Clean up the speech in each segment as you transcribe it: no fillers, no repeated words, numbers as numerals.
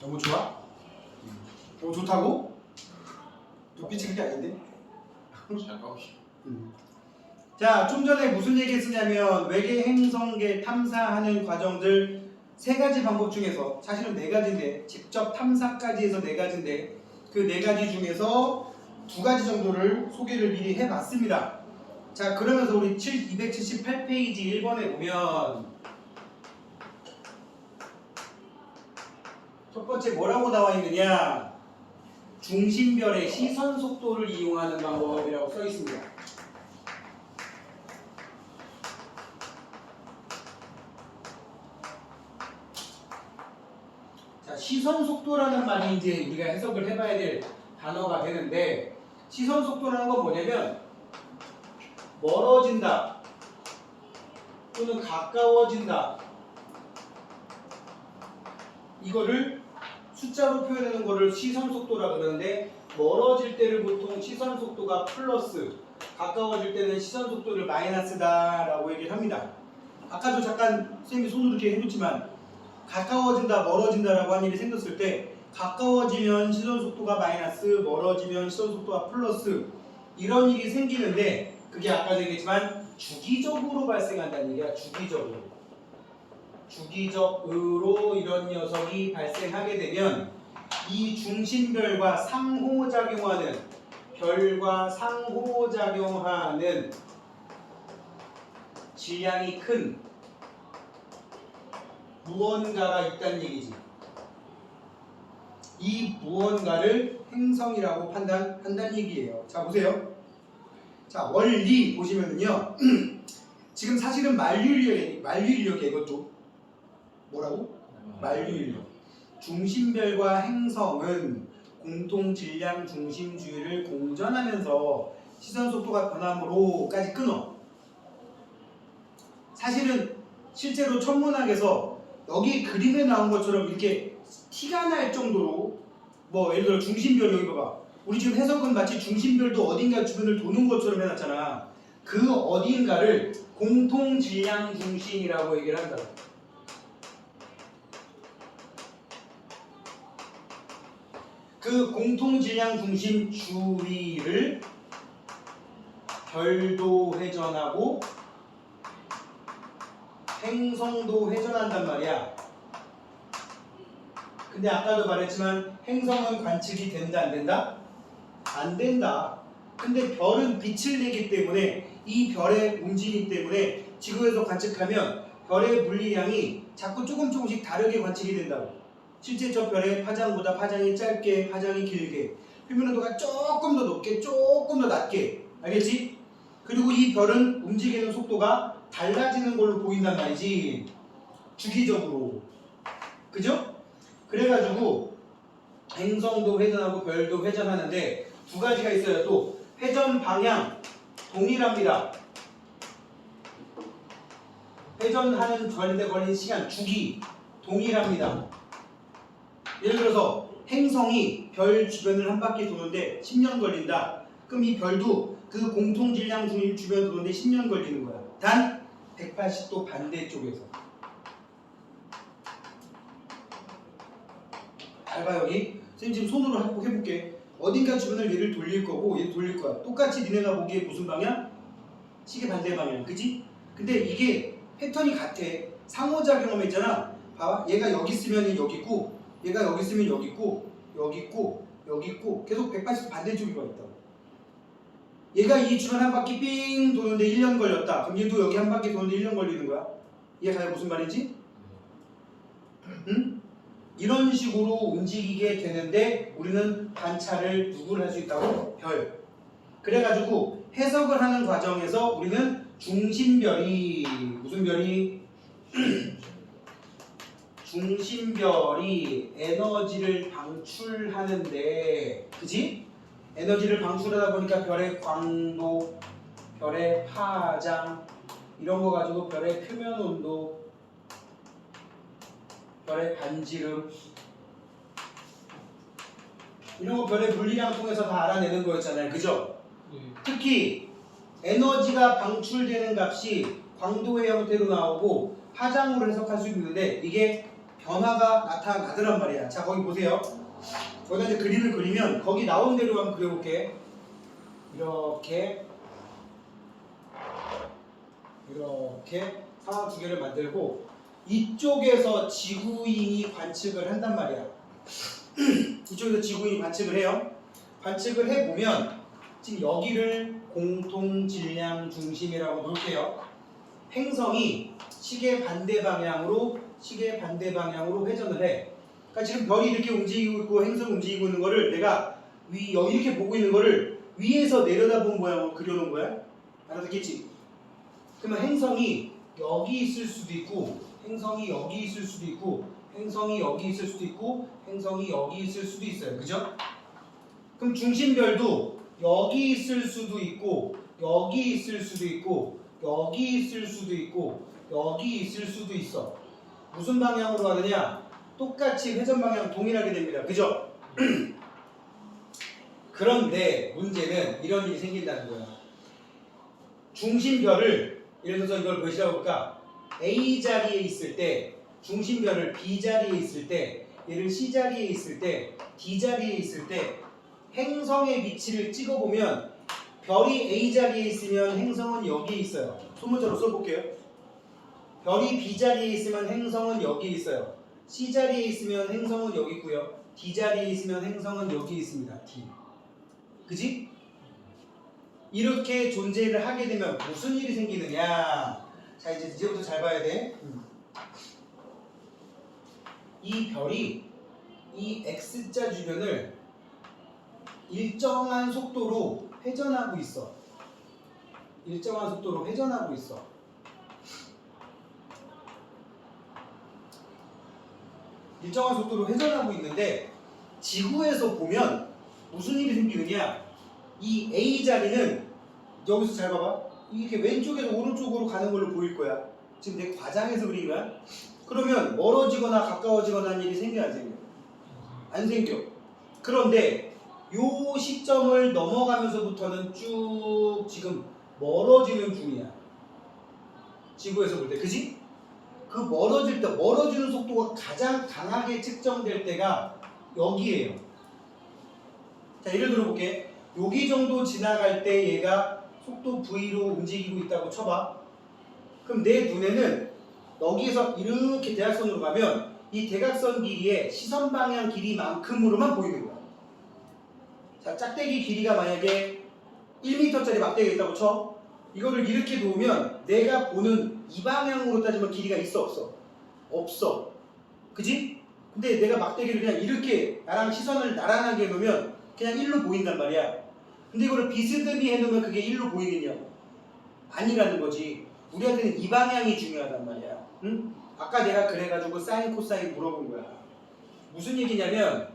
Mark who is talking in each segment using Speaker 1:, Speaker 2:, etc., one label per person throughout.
Speaker 1: 너무 좋아? 너무 좋다고? 눈빛이 그게 아닌데?
Speaker 2: 잘 가고 싶어.
Speaker 1: 자, 좀 전에 무슨 얘기 했으냐면 외계 행성계 탐사하는 과정들 세 가지 방법 중에서 사실은 네 가지인데 직접 탐사까지 해서 네 가지인데 그 네 가지 중에서 두 가지 정도를 소개를 미리 해봤습니다. 자, 그러면서 우리 278페이지 1번에 보면 첫 번째 뭐라고 나와 있느냐? 중심별의 시선 속도를 이용하는 방법이라고 써 있습니다. 자, 시선 속도라는 말이 이제 우리가 해석을 해봐야 될 단어가 되는데 시선 속도라는 건 뭐냐면 멀어진다 또는 가까워진다 이거를 숫자로 표현하는 거를 시선 속도라 그러는데 멀어질 때를 보통 시선 속도가 플러스 가까워질 때는 시선 속도를 마이너스다 라고 얘기를 합니다. 아까도 잠깐 선생님이 손으로 이렇게 해줬지만 가까워진다 멀어진다 라고 한 일이 생겼을 때 가까워지면 시선 속도가 마이너스 멀어지면 시선 속도가 플러스 이런 일이 생기는데 그게 아까도 얘기했지만 주기적으로 발생한다는 얘기야. 주기적으로 이런 녀석이 발생하게 되면 이 중심별과 상호작용하는 별과 상호작용하는 질량이 큰 무언가가 있다는 얘기지. 이 무언가를 행성이라고 판단한다는 얘기예요. 자, 보세요. 자, 원리 보시면은요. 지금 사실은 만류인력이에요. 이것도 뭐라고? 만류인력. 중심별과 행성은 공통 질량 중심주의를 공전하면서 시선 속도가 변함으로까지 끊어. 사실은 실제로 천문학에서 여기 그림에 나온 것처럼 이렇게 티가 날 정도로 뭐 예를 들어 중심별 여기 봐봐. 우리 지금 해석은 마치 중심별도 어딘가 주변을 도는 것처럼 해놨잖아. 그 어딘가를 공통 질량 중심이라고 얘기를 한다. 그 공통 질량 중심 주위를 별도 회전하고 행성도 회전한단 말이야. 근데 아까도 말했지만 행성은 관측이 된다 안 된다? 안 된다. 근데 별은 빛을 내기 때문에 이 별의 움직임 때문에 지구에서 관측하면 별의 물리량이 자꾸 조금씩 다르게 관측이 된다고. 실제 저 별의 파장보다 파장이 짧게, 파장이 길게, 표면 온도가 조금 더 높게, 조금 더 낮게. 알겠지? 그리고 이 별은 움직이는 속도가 달라지는 걸로 보인단 말이지. 주기적으로. 그죠? 그래가지고 행성도 회전하고 별도 회전하는데 두 가지가 있어요. 또 회전 방향 동일합니다. 회전하는 전에 걸린 시간 주기 동일합니다. 예를 들어서 행성이 별 주변을 한 바퀴 도는데 10년 걸린다. 그럼 이 별도 그 공통 질량 주변 도는데 10년 걸리는 거야. 단 180도 반대쪽에서. 잘 봐 여기. 선생님 지금 손으로 해볼게. 어딘가 주변을 얘를 돌릴 거고 얘를 돌릴 거야. 똑같이 니네가 보기에 무슨 방향? 시계 반대 방향. 그치? 근데 이게 패턴이 같아. 상호작용하면 있잖아. 봐봐. 얘가 여기 있으면 여기 있고 얘가 여기 있으면 여기 있고 여기 있고 여기 있고 계속 180도 반대쪽이 가 있다고. 얘가 이 주변 한 바퀴 삥 도는데 1년 걸렸다. 그럼 얘도 여기 한 바퀴 도는데 1년 걸리는 거야. 이해가 무슨 말인지? 응? 이런 식으로 움직이게 되는데 우리는 관찰을 누구를 할 수 있다고? 별. 그래가지고 해석을 하는 과정에서 우리는 중심별이 무슨 별이? 중심별이 에너지를 방출하는데 그지? 에너지를 방출하다 보니까 별의 광도, 별의 파장 이런 거 가지고 별의 표면 온도, 별의 반지름 이런 거 별의 물리량 통해서 다 알아내는 거였잖아요. 그죠? 특히 에너지가 방출되는 값이 광도의 형태로 나오고 파장으로 해석할 수 있는데 이게 변화가 나타나더란 말이야. 자, 거기 보세요. 거기다 이제 그림을 그리면 거기 나온 대로 한번 그려볼게. 이렇게 상황 두 개를 만들고 이쪽에서 지구인이 관측을 한단 말이야. 이쪽에서 지구인이 관측을 해요. 관측을 해보면 지금 여기를 공통 질량 중심이라고 놓을게요. 행성이 시계 반대 방향으로 회전을 해. 그러니까 지금 별이 이렇게 움직이고 있고 행성이 움직이고 있는 거를 내가 이렇게 보고 있는 거를 위에서 내려다본 모양으로 그려놓은 거야. 알아듣겠지? 그러면 행성이 여기 있을 수도 있고, 행성이 여기 있을 수도 있고, 행성이 여기 있을 수도 있고, 행성이 여기 있을 수도 있어요. 그죠? 그럼 중심별도 여기 있을 수도 있고, 여기 있을 수도 있고, 여기 있을 수도 있고, 여기 있을 수도 있어. 무슨 방향으로 가느냐? 똑같이 회전 방향 동일하게 됩니다. 그죠? 그런데 문제는 이런 일이 생긴다는 거야. 중심별을 예를 들어서 이걸 몇이라고 볼까? A 자리에 있을 때, 중심별을 B 자리에 있을 때, 얘를 C 자리에 있을 때, D 자리에 있을 때 행성의 위치를 찍어보면 별이 A 자리에 있으면 행성은 여기에 있어요. 소문자로 써볼게요. 별이 B 자리에 있으면 행성은 여기에 있어요. C 자리에 있으면 행성은 여기 있고요. D 자리에 있으면 행성은 여기 있습니다. D. 그지? 이렇게 존재를 하게 되면 무슨 일이 생기느냐? 자, 이제부터 잘 봐야 돼. 이 별이 이 X자 주변을 일정한 속도로 회전하고 있어. 일정한 속도로 회전하고 있어. 일정한 속도로 회전하고 있는데 지구에서 보면 무슨 일이 생기느냐? 이 A 자리는 여기서 잘 봐봐. 이렇게 왼쪽에서 오른쪽으로 가는 걸로 보일 거야. 지금 내 과장해서 그린 거야. 그러면 멀어지거나 가까워지거나 하는 일이 생겨 안 생겨? 안 생겨. 그런데 요 시점을 넘어가면서부터는 쭉 지금 멀어지는 중이야. 지구에서 볼 때, 그지? 그 멀어질 때, 멀어지는 속도가 가장 강하게 측정될 때가 여기에요. 자, 예를 들어볼게. 여기 정도 지나갈 때 얘가 속도 V로 움직이고 있다고 쳐봐. 그럼 내 눈에는 여기에서 이렇게 대각선으로 가면 이 대각선 길이의 시선 방향 길이만큼으로만 보이는 거야. 자, 짝대기 길이가 만약에 1m짜리 막대기가 있다고 쳐. 이거를 이렇게 놓으면 내가 보는 이 방향으로 따지면 길이가 있어 없어? 없어. 그지? 근데 내가 막대기를 그냥 이렇게 나랑 시선을 나란하게 해놓으면 그냥 1로 보인단 말이야. 근데 이거를 비스듬히 해놓으면 그게 1로 보이느냐고? 아니라는 거지. 우리한테는 이 방향이 중요하단 말이야. 응? 아까 내가 그래가지고 사인 코사인 물어본 거야. 무슨 얘기냐면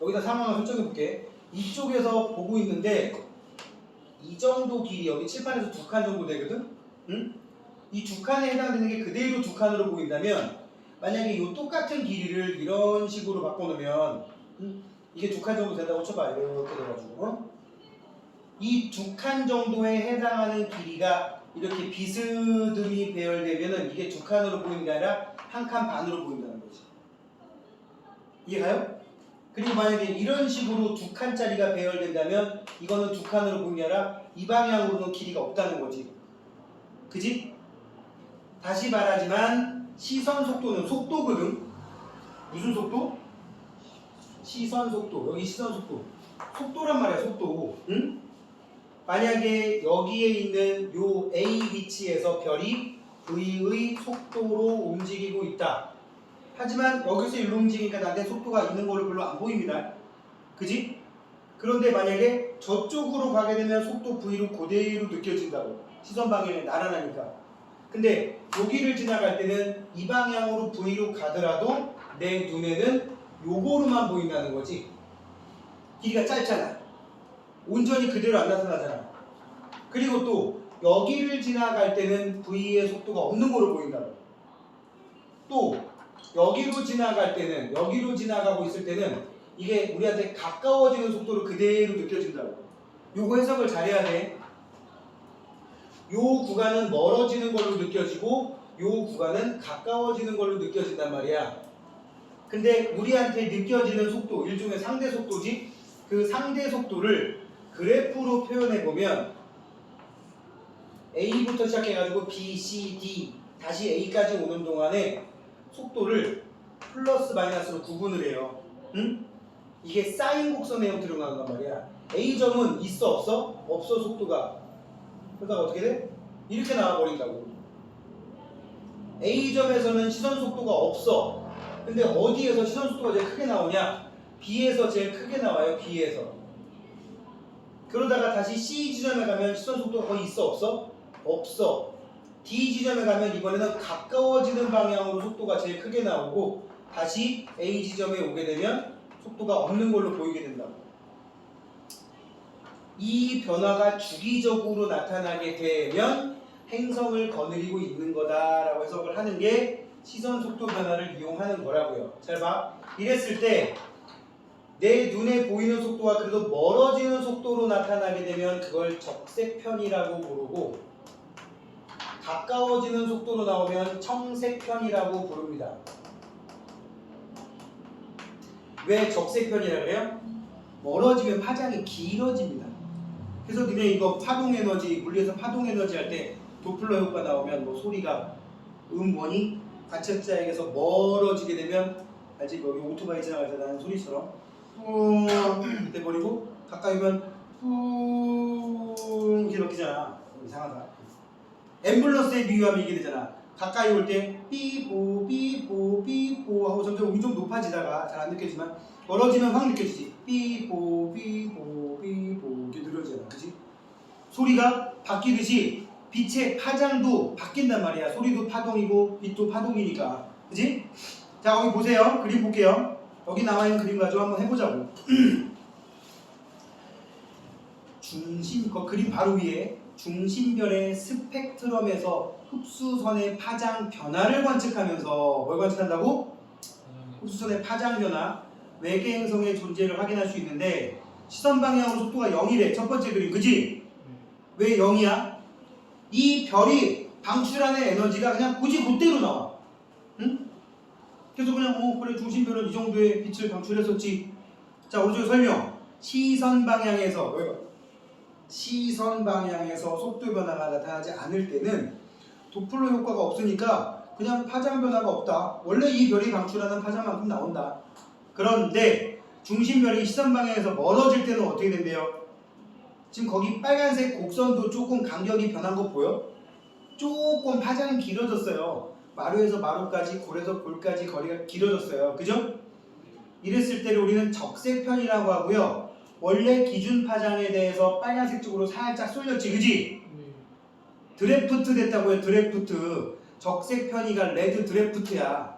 Speaker 1: 여기다 상황을 설정해 볼게. 이쪽에서 보고 있는데 이 정도 길이 여기 칠판에서 2칸 정도 되거든? 응? 이 2칸에 해당되는 게 그대로 2칸으로 보인다면 만약에 이 똑같은 길이를 이런 식으로 바꿔놓으면 이게 2칸 정도 된다고 쳐봐. 이렇게 돼가지고 이 2칸 정도에 해당하는 길이가 이렇게 비스듬히 배열되면은 이게 2칸으로 보이는 게 아니라 1칸 반으로 보인다는 거지. 이해가요? 그리고 만약에 이런 식으로 2칸짜리가 배열된다면 이거는 2칸으로 보이는 게 아니라 이 방향으로는 길이가 없다는 거지. 그지? 다시 말하지만 시선 속도는 속도거든. 무슨 속도? 시선 속도. 여기 시선 속도. 속도란 말이야, 속도. 응? 만약에 여기에 있는 요 A 위치에서 별이 V의 속도로 움직이고 있다. 하지만 여기서 일로 움직이니까 나한테 속도가 있는 거를 별로 안 보입니다. 그지? 그런데 만약에 저쪽으로 가게 되면 속도 V로 그대로 느껴진다고. 시선 방향이 나란하니까. 근데 여기를 지나갈 때는 이 방향으로 V로 가더라도 내 눈에는 요거로만 보인다는 거지. 길이가 짧잖아. 온전히 그대로 안 나타나잖아. 그리고 또 여기를 지나갈 때는 V의 속도가 없는 거로 보인다고. 또 여기로 지나갈 때는, 여기로 지나가고 있을 때는 이게 우리한테 가까워지는 속도로 그대로 느껴진다고. 요거 해석을 잘해야 돼. 요 구간은 멀어지는 걸로 느껴지고 요 구간은 가까워지는 걸로 느껴진단 말이야. 근데 우리한테 느껴지는 속도, 일종의 상대 속도지. 그 상대 속도를 그래프로 표현해 보면 A부터 시작해가지고 B, C, D 다시 A까지 오는 동안에 속도를 플러스 마이너스로 구분을 해요. 응? 이게 사인 곡선의 형태로 나온단 말이야. A점은 있어 없어? 없어 속도가. 그러다가 어떻게 돼? 이렇게 나와버린다고. A점에서는 시선 속도가 없어. 근데 어디에서 시선 속도가 제일 크게 나오냐? B에서 제일 크게 나와요. B에서. 그러다가 다시 C 지점에 가면 시선 속도가 거의 있어 없어? 없어. D 지점에 가면 이번에는 가까워지는 방향으로 속도가 제일 크게 나오고 다시 A 지점에 오게 되면 속도가 없는 걸로 보이게 된다고. 이 변화가 주기적으로 나타나게 되면 행성을 거느리고 있는 거다라고 해석을 하는 게 시선 속도 변화를 이용하는 거라고요. 잘 봐. 이랬을 때 내 눈에 보이는 속도가 그래도 멀어지는 속도로 나타나게 되면 그걸 적색편이라고 부르고 가까워지는 속도로 나오면 청색편이라고 부릅니다. 왜 적색편이라 그래요? 멀어지면 파장이 길어집니다. 그래서 그냥 이거 파동에너지, 물리에서 파동에너지 할 때 도플러 효과 나오면 뭐 소리가 음원이 관측자에게서 멀어지게 되면 알지? 여기 오토바이 지나갈 때 나는 소리처럼 뿡 이때 버리고 가까이 오면 뿡 이렇게 바뀌잖아. 이상하다. 앰뷸런스에 비유하면 이게 되잖아. 가까이 올 때 삐뽀 삐뽀 삐뽀 하고 점점 음이 좀 높아지다가 잘 안 느껴지지만 멀어지면 확 느껴지지. 삐뽀 삐뽀 삐뽀 이렇게 느려지잖아. 그치? 소리가 바뀌듯이 빛의 파장도 바뀐단 말이야. 소리도 파동이고 빛도 파동이니까. 그치? 자, 거기 보세요. 그림 볼게요. 여기 나와 있는 그림 가지고 한번 해보자고. 그림 바로 위에 중심별의 스펙트럼에서 흡수선의 파장 변화를 관측하면서 뭘 관측한다고? 흡수선의 파장 변화, 외계 행성의 존재를 확인할 수 있는데 시선 방향으로 속도가 0이래. 첫 번째 그림, 그지? 왜 0이야? 이 별이 방출하는 에너지가 그냥 굳이 그대로 나와. 응? 그래서 그냥 그래 중심별은 이 정도의 빛을 방출했었지. 자, 오른쪽 설명. 시선 방향에서 속도 변화가 나타나지 않을 때는 도플러 효과가 없으니까 그냥 파장 변화가 없다. 원래 이 별이 방출하는 파장만큼 나온다. 그런데 중심별이 시선 방향에서 멀어질 때는 어떻게 된대요? 지금 거기 빨간색 곡선도 조금 간격이 변한 거 보여? 조금 파장이 길어졌어요. 마루에서 마루까지, 골에서 골까지 거리가 길어졌어요. 그죠? 이랬을 때를 우리는 적색편이라고 하고요. 원래 기준 파장에 대해서 빨간색 쪽으로 살짝 쏠렸지, 그지? 드래프트 됐다고 해요. 드래프트. 적색편이가 레드 드래프트야.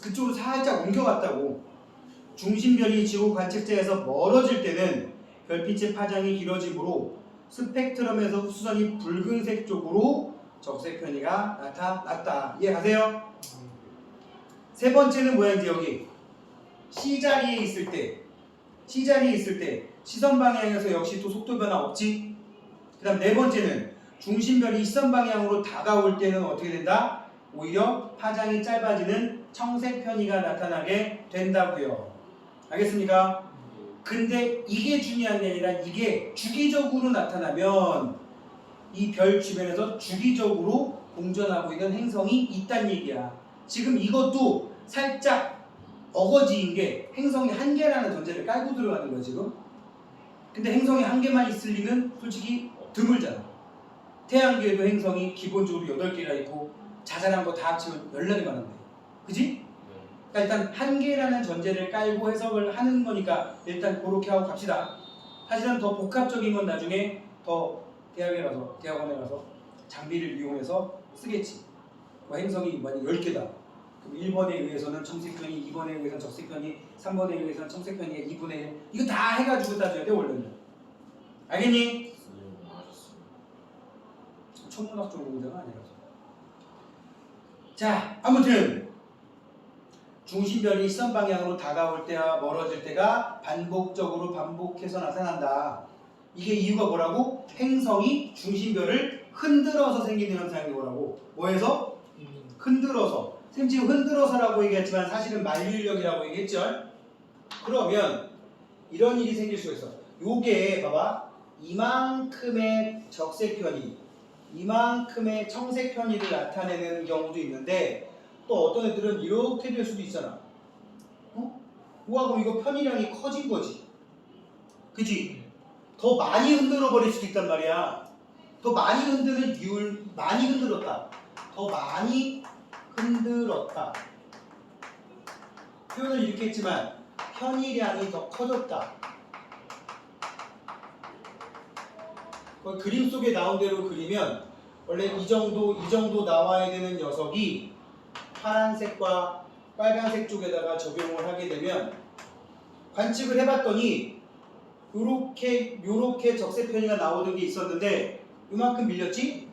Speaker 1: 그쪽으로 살짝 옮겨갔다고. 중심별이 지구 관측자에서 멀어질 때는 별빛의 파장이 길어지므로 스펙트럼에서 흡수선이 붉은색 쪽으로 적색편이가 나타났다. 이해가세요? 세 번째는 뭐야? 이제 여기 C자리에 있을 때 시선 방향에서 역시 또 속도 변화 없지? 그 다음 네 번째는 중심별이 시선 방향으로 다가올 때는 어떻게 된다? 오히려 파장이 짧아지는 청색 편이가 나타나게 된다고요. 알겠습니까? 근데 이게 중요한 게 아니라 이게 주기적으로 나타나면 이 별 주변에서 주기적으로 공전하고 있는 행성이 있다는 얘기야. 지금 이것도 살짝 어거지인 게 행성이 한 개라는 전제를 깔고 들어가는 거야 지금. 근데 행성이 한 개만 있을 리는 솔직히 드물잖아. 태양계에도 행성이 기본적으로 8개가 있고 자잘한 거 다 합치면 14개 많은데. 그지? 그러니까 일단 한 개라는 전제를 깔고 해석을 하는 거니까 일단 그렇게 하고 갑시다. 사실은 더 복합적인 건 나중에 더 대학원에 가서 장비를 이용해서 쓰겠지. 그 행성이 만약 10개다. 그럼 1번에 의해서는 청색편이, 2번에 의해서는 적색편이, 3번에 의해서는 청색편이 2분의 1. 이거 다 해가지고 따져야 돼 원래는. 알겠니? 천문학적 문제가 아니라서. 자, 아무튼 중심별이 시선 방향으로 다가올 때와 멀어질 때가 반복해서 나타난다. 이게 이유가 뭐라고? 행성이 중심별을 흔들어서 생기는 현상이 뭐라고? 뭐해서? 흔들어서. 선생님 지금 흔들어서라고 얘기했지만 사실은 만류인력이라고 얘기했죠. 그러면 이런 일이 생길 수가 있어. 요게 봐봐. 이만큼의 적색 편의, 이만큼의 청색 편의를 나타내는 경우도 있는데 또 어떤 애들은 이렇게 될 수도 있잖아. 어? 우와 그럼 이거 편의량이 커진 거지. 그지? 더 많이 흔들어 버릴 수도 있단 말이야. 더 많이 흔드는 비율, 많이 흔들었다. 더 많이 흔들었다. 표현을 이렇게 했지만 편의량이 더 커졌다. 그림 속에 나온 대로 그리면 원래 이 정도 나와야 되는 녀석이 파란색과 빨간색 쪽에다가 적용을 하게 되면 관측을 해봤더니 요렇게 적색 편의가 나오는 게 있었는데 이만큼 밀렸지?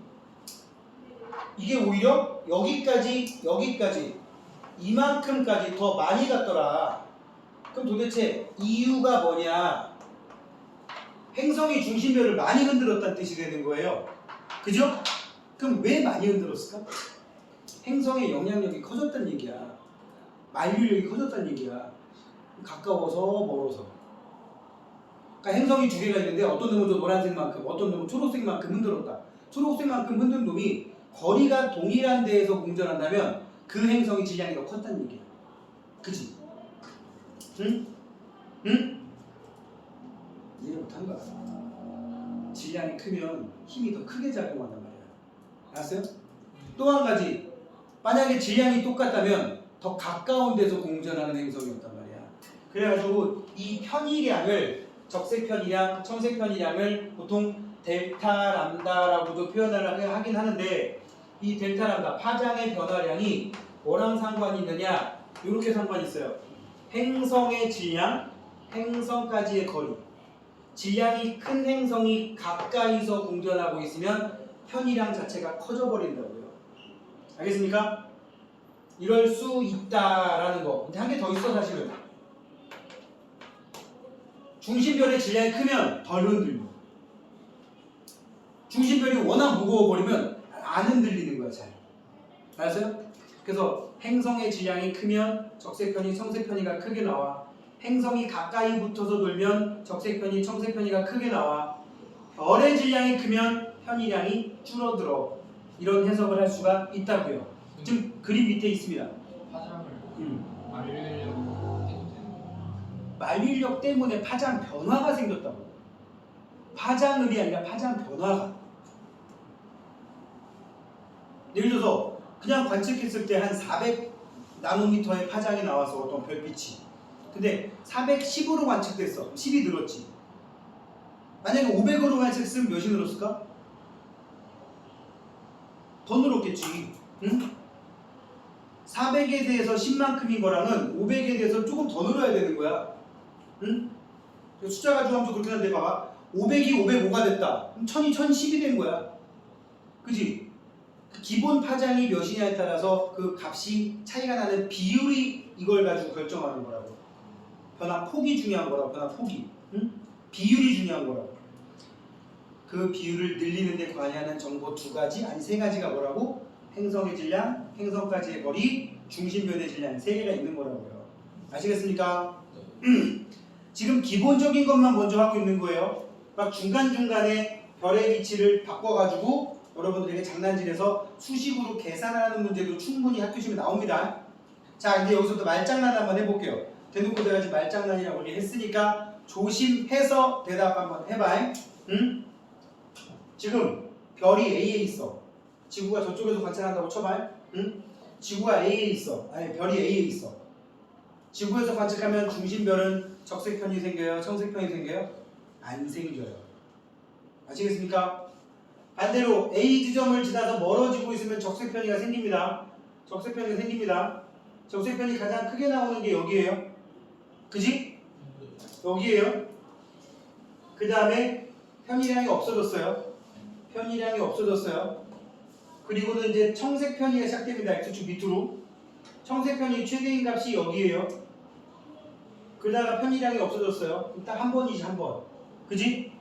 Speaker 1: 이게 오히려 여기까지 이만큼까지 더 많이 갔더라. 그럼 도대체 이유가 뭐냐? 행성의 중심별을 많이 흔들었다는 뜻이 되는 거예요. 그죠? 그럼 왜 많이 흔들었을까? 행성의 영향력이 커졌다는 얘기야. 만류력이 커졌다는 얘기야. 가까워서 멀어서. 그러니까 행성이 두 개가 있는데 어떤 놈은 저 노란색만큼, 어떤 놈은 초록색만큼 흔들었다. 초록색만큼 흔든 놈이 거리가 동일한 데에서 공전한다면 그 행성의 질량이 더 컸다는 얘기야. 그치? 응? 응? 이해 못한 거야. 질량이 크면 힘이 더 크게 작용한단 말이야. 알았어요? 또 한 가지. 만약에 질량이 똑같다면 더 가까운 데서 공전하는 행성이었단 말이야. 그래가지고 이 편의량을 적색 편의량, 청색 편의량을 보통 델타 람다라고도 표현을 하긴 하는데 이 델타 람다 파장의 변화량이 뭐랑 상관이 있느냐? 이렇게 상관이 있어요. 행성의 질량, 행성까지의 거리. 질량이 큰 행성이 가까이서 공전하고 있으면 편의량 자체가 커져 버린다고요. 알겠습니까? 이럴 수 있다라는 거. 근데 한 개 더 있어 사실은. 중심별의 질량이 크면 덜 흔들려. 중심별이 워낙 무거워버리면 안 흔들리는 거야 잘. 알았어요? 그래서 행성의 질량이 크면 적색 편의, 청색 편의가 크게 나와. 행성이 가까이 붙어서 돌면 적색 편의, 청색 편의가 크게 나와. 별의 질량이 크면 편의량이 줄어들어. 이런 해석을 할 수가 있다고요. 지금 그림 밑에 있습니다.
Speaker 2: 파장을 알리려고 해도 되는 거예요?
Speaker 1: 만류인력 때문에 파장 변화가 생겼다고. 파장을이 아니라 파장 변화가. 예를 들어서 그냥 관측했을 때 한 400 나노미터의 파장이 나와서 어떤 별빛이. 근데 410으로 관측됐어. 10이 늘었지. 만약에 500으로 관측했으면 몇이 늘었을까? 더 늘었겠지. 응? 400에 대해서 10만큼인 거랑은 500에 대해서 조금 더 늘어야 되는 거야. 응? 숫자 가지고 하면 그렇게 하는데 봐봐. 500이 505가 됐다. 그럼 1000이 1010이 된 거야. 그지? 그 기본 파장이 몇이냐에 따라서 그 값이 차이가 나는 비율이 이걸 가지고 결정하는 거라고. 변화 폭이 중요한 거라고. 변화 폭이. 응? 비율이 중요한 거라고. 그 비율을 늘리는 데 관여하는 정보 두 가지, 아니 세 가지가 뭐라고? 행성의 질량, 행성까지의 거리, 중심별의 질량 세 개가 있는 거라고요. 아시겠습니까? 지금 기본적인 것만 먼저 하고 있는 거예요. 막 중간중간에 별의 위치를 바꿔가지고 여러분들에게 장난질해서 수식으로 계산하는 문제도 충분히 학교 시험에 나옵니다. 자, 근데 여기서부터 말장난 한번 해볼게요. 대놓고 내가 지금 말장난이라고 얘기했으니까 조심해서 대답 한번 해봐. 응? 지금 별이 A에 있어. 지구가 저쪽에서 관찰한다고 쳐봐. 응? 지구가 A에 있어. 아니 별이 A에 있어. 지구에서 관측하면 중심별은 적색 편이 생겨요? 청색 편이 생겨요? 안 생겨요. 아시겠습니까? 반대로 A 지점을 지나서 멀어지고 있으면 적색 편이가 생깁니다. 적색 편이가 생깁니다. 적색 편이 가장 크게 나오는 게 여기에요. 그지? 여기에요. 그 다음에 편의량이 없어졌어요. 편의량이 없어졌어요. 그리고는 이제 청색 편의가 시작됩니다. X축 밑으로. 청색 편의 최대인 값이 여기에요. 그러다가 편의량이 없어졌어요. 딱 한 번이지 한 번. 그지?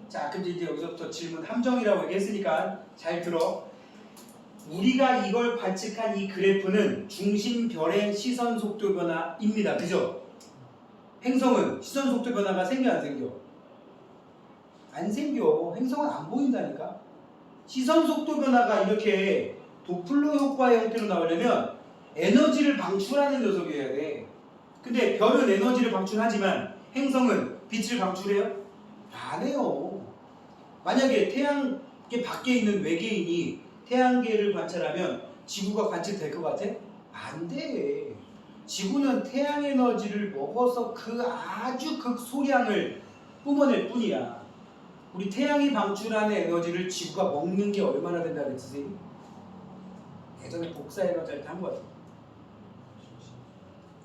Speaker 1: 자, 근데 이제 여기서부터 질문 함정이라고 얘기했으니까 잘 들어. 우리가 이걸 관측한 이 그래프는 중심별의 시선 속도 변화입니다. 그죠? 행성은 시선 속도 변화가 생겨 안 생겨? 안 생겨. 행성은 안 보인다니까. 시선 속도 변화가 이렇게 도플러 효과의 형태로 나오려면 에너지를 방출하는 녀석이어야 돼. 근데 별은 에너지를 방출하지만 행성은 빛을 방출해요? 안 해요. 만약에 태양계 밖에 있는 외계인이 태양계를 관찰하면 지구가 관측될 것 같아? 안 돼. 지구는 태양 에너지를 먹어서 그 아주 극소량을 뿜어낼 뿐이야. 우리 태양이 방출하는 에너지를 지구가 먹는 게 얼마나 된다 그랬지, 선생님? 예전에 복사 에너지 할 때 한 거야.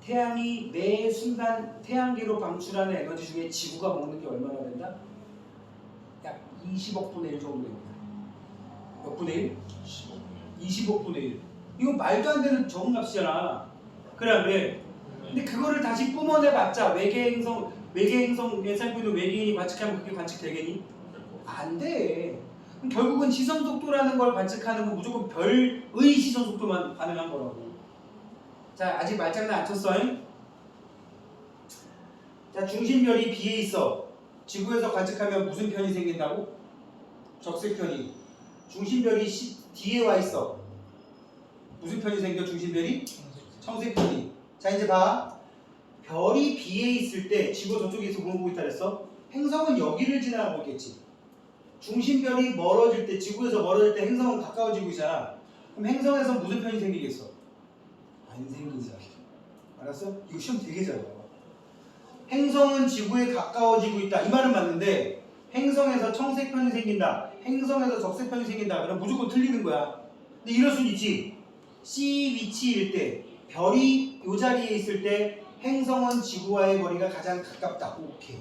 Speaker 1: 태양이 매 순간 태양계로 방출하는 에너지 중에 지구가 먹는 게 얼마나 된다? 약 20억 분의 1 정도 됩니다. 몇 분의 1? 20억 분의 1. 이거 말도 안 되는 적은 값이잖아. 그래 안 그래? 근데 그거를 다시 뿜어내봤자 외계 행성에 살고 있는 외계인이 관측하면 그게 관측되겠니? 안 돼. 그럼 결국은 시선 속도라는 걸 관측하는 건 무조건 별의 시선 속도만 가능한 거라고. 자, 아직 말장난 안 쳤어. 자, 중심별이 B에 있어. 지구에서 관측하면 무슨 편이 생긴다고? 적색편이. 중심별이 D에 와 있어. 무슨 편이 생겨? 중심별이? 청색편이. 자, 이제 봐. 별이 B에 있을 때 지구가 저쪽에 있어 보고 있다 그랬어? 행성은 여기를 지나가고 있겠지. 중심별이 멀어질 때, 지구에서 멀어질 때 행성은 가까워지고 있잖아. 그럼 행성에서 무슨 편이 생기겠어? 안 생기잖아. 알았어? 이거 시험 되게 잘 봐. 행성은 지구에 가까워지고 있다. 이 말은 맞는데 행성에서 청색편이 생긴다. 행성에서 적색편이 생긴다. 그럼 무조건 틀리는 거야. 근데 이럴 수는 있지. C 위치일 때, 별이 이 자리에 있을 때 행성은 지구와의 거리가 가장 가깝다. 오케이.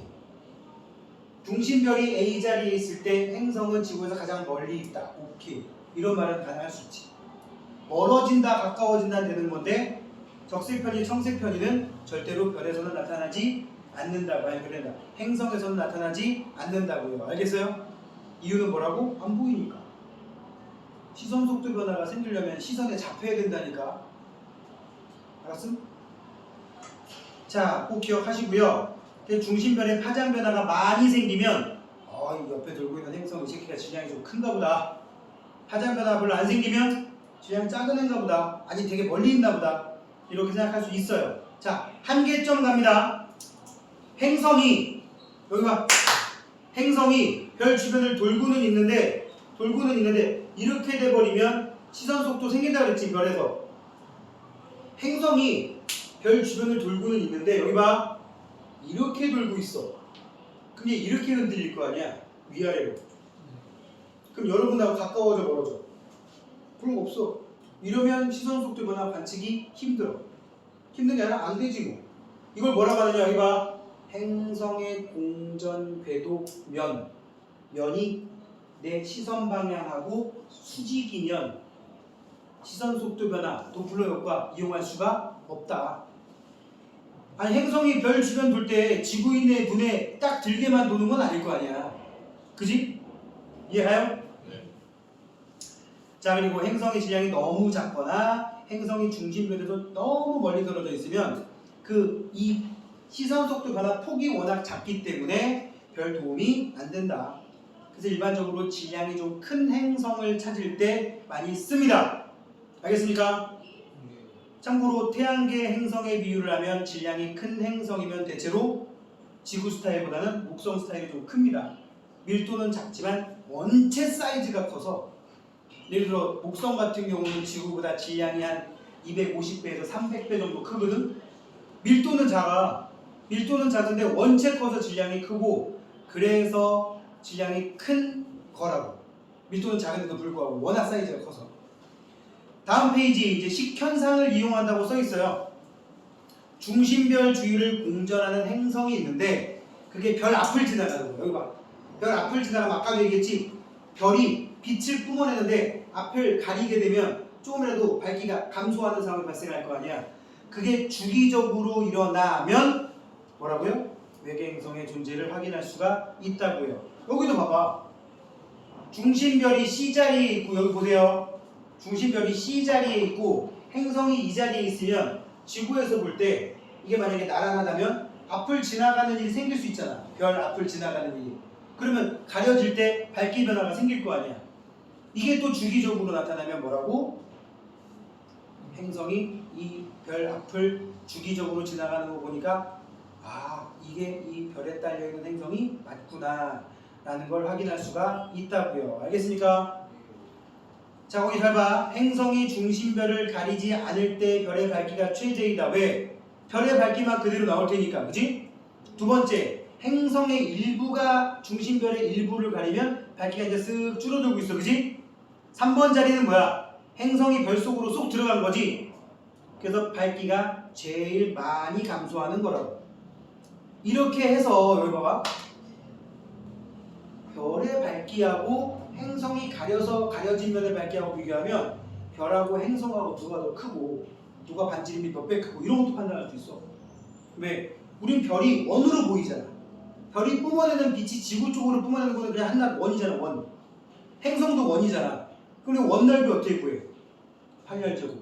Speaker 1: 중심별이 A 자리에 있을 때 행성은 지구에서 가장 멀리 있다. 오케이. 이런 말은 가능할 수 있지. 멀어진다, 가까워진다 되는 건데 적색편이, 청색편이는 절대로 별에서는 나타나지 않는다고. 아니, 그런다. 행성에서는 나타나지 않는다고요. 알겠어요? 이유는 뭐라고? 안 보이니까. 시선 속도 변화가 생기려면 시선에 잡혀야 된다니까. 알았음? 자, 꼭 기억하시고요. 중심별의 파장 변화가 많이 생기면 이 옆에 돌고 있는 행성 이 새끼가 질량이 좀 큰가 보다. 파장 변화가 별로 안 생기면 질량이 작은 애인가 보다. 아니 되게 멀리 있나 보다. 이렇게 생각할 수 있어요. 자, 한계점 갑니다. 행성이 여기 봐. 행성이 별 주변을 돌고는 있는데 이렇게 돼버리면 시선 속도 생긴다 그랬지. 별에서 행성이 별 주변을 돌고는 있는데 여기 봐. 이렇게 돌고 있어. 근데 이렇게 흔들릴 거 아니야. 위아래로. 그럼 여러분하고 가까워져 멀어져? 그런 거 없어. 이러면 시선 속도 변화 관측이 힘들어. 힘든 게 아니라 안 되지 뭐. 이걸 뭐라고 하느냐. 여기 봐. 행성의 공전 궤도 면이 내 시선 방향하고 수직이면 시선 속도 변화, 도플러 효과 이용할 수가 없다. 아니 행성이 별 주변 돌 때 지구인의 눈에 딱 들게만 도는 건 아닐 거 아니야. 그지? 이해해요?
Speaker 2: 네.
Speaker 1: 자, 그리고 행성의 질량이 너무 작거나 행성이 중심별에서 너무 멀리 떨어져 있으면 이 시선 속도 변화 폭이 워낙 작기 때문에 별 도움이 안 된다. 그래서 일반적으로 질량이 좀 큰 행성을 찾을 때 많이 씁니다. 알겠습니까? 참고로 태양계 행성의 비율을 하면 질량이 큰 행성이면 대체로 지구 스타일보다는 목성 스타일이 좀 큽니다. 밀도는 작지만 원체 사이즈가 커서 예를 들어 목성 같은 경우는 지구보다 질량이 한 250배에서 300배 정도 크거든. 밀도는 작아. 밀도는 작은데 원체 커서 질량이 크고 그래서 질량이 큰 거라고. 밀도는 작은데도 불구하고 워낙 사이즈가 커서. 다음 페이지 이제 식현상을 이용한다고 써 있어요. 중심별 주위를 공전하는 행성이 있는데 그게 별 앞을 지나가는 거예요. 여기 봐. 별 앞을 지나가면 아까도 얘기했지. 별이 빛을 뿜어내는데 앞을 가리게 되면 조금이라도 밝기가 감소하는 상황이 발생할 거 아니야. 그게 주기적으로 일어나면 뭐라고요? 외계 행성의 존재를 확인할 수가 있다고요. 여기도 봐봐. 중심별이 C자리에 있고 여기 보세요. 중심별이 C 자리에 있고 행성이 이 자리에 있으면 지구에서 볼 때 이게 만약에 나란하다면 앞을 지나가는 일이 생길 수 있잖아. 별 앞을 지나가는 일이. 그러면 가려질 때 밝기 변화가 생길 거 아니야. 이게 또 주기적으로 나타나면 뭐라고? 행성이 이 별 앞을 주기적으로 지나가는 거 보니까 아, 이게 이 별에 딸려있는 행성이 맞구나 라는 걸 확인할 수가 있다고요. 알겠습니까? 자, 거기 잘 봐. 행성이 중심별을 가리지 않을 때 별의 밝기가 최대이다. 왜? 별의 밝기만 그대로 나올 테니까. 그지? 두 번째, 행성의 일부가 중심별의 일부를 가리면 밝기가 이제 쓱 줄어들고 있어. 그지? 3번 자리는 뭐야? 행성이 별 속으로 쏙 들어간 거지. 그래서 밝기가 제일 많이 감소하는 거라고. 이렇게 해서 여기 봐봐. 별의 밝기하고 행성이 가려진 면의 밝기하고 비교하면 별하고 행성하고 누가 더 크고 누가 반지름이 몇 배 크고 이런 것도 판단할 수 있어. 왜? 우린 별이 원으로 보이잖아. 별이 뿜어내는 빛이 지구 쪽으로 뿜어내는 거는 그냥 한낱 원이잖아. 원. 행성도 원이잖아. 그럼 원 넓이 어떻게 구해? 8열제곱.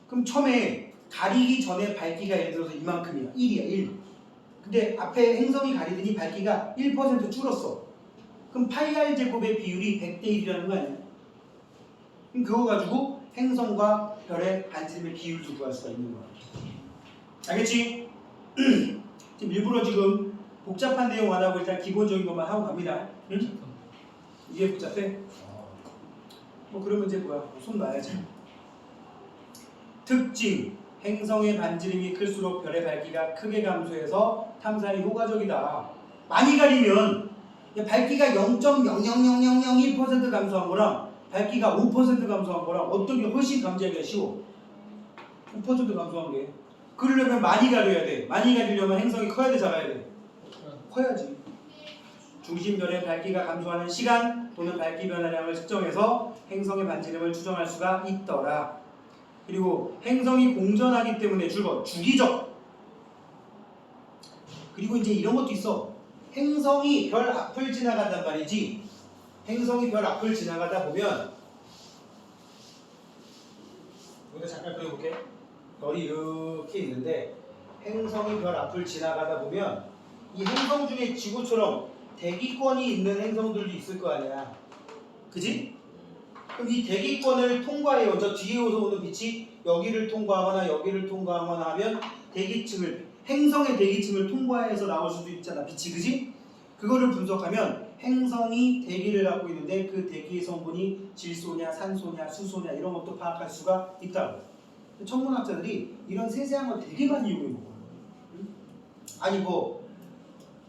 Speaker 1: 그럼 처음에 가리기 전에 밝기가 예를 들어서 이만큼이야. 1이야 1. 근데 앞에 행성이 가리더니 밝기가 1% 줄었어. 그럼 8R제곱의 비율이 100대 1이라는 거 아니야? 그럼 그거 가지고 행성과 별의 반지름의 비율도 구할 수가 있는 거야. 알겠지? 지금 일부러 지금 복잡한 내용 안 하고 일단 기본적인 것만 하고 갑니다. 응? 이게 복잡해? 뭐 그러면 이제 뭐야? 손 놔야지. 특징. 행성의 반지름이 클수록 별의 밝기가 크게 감소해서 탐사에 효과적이다. 많이 가리면 밝기가 0.00001% 감소한 거랑 밝기가 5% 감소한 거랑 어떤 게 훨씬 감지하기가 쉬워? 5% 감소한 게. 그러려면 많이 가려야 돼. 많이 가리려면 행성이 커야 돼, 작아야 돼? 커야지. 중심별의 밝기가 감소하는 시간 또는 밝기 변화량을 측정해서 행성의 반지름을 추정할 수가 있더라. 그리고 행성이 공전하기 때문에 주기적. 그리고 이제 이런 것도 있어. 행성이 별 앞을 지나간단 말이지. 행성이 별 앞을 지나가다 보면 여기다 잠깐 그려볼게. 별이 이렇게 있는데 행성이 별 앞을 지나가다 보면 이 행성 중에 지구처럼 대기권이 있는 행성들도 있을 거 아니야. 그지? 그럼 이 대기권을 통과해요. 저 뒤에서 오는 빛이 여기를 통과하거나 여기를 통과하거나 하면 행성의 대기층을 통과해서 나올 수도 있잖아. 빛이. 그지? 그거를 분석하면 행성이 대기를 갖고 있는데 그 대기의 성분이 질소냐 산소냐 수소냐 이런 것도 파악할 수가 있다고. 천문학자들이 이런 세세한 걸 되게 많이 이용해 먹어요. 아니 뭐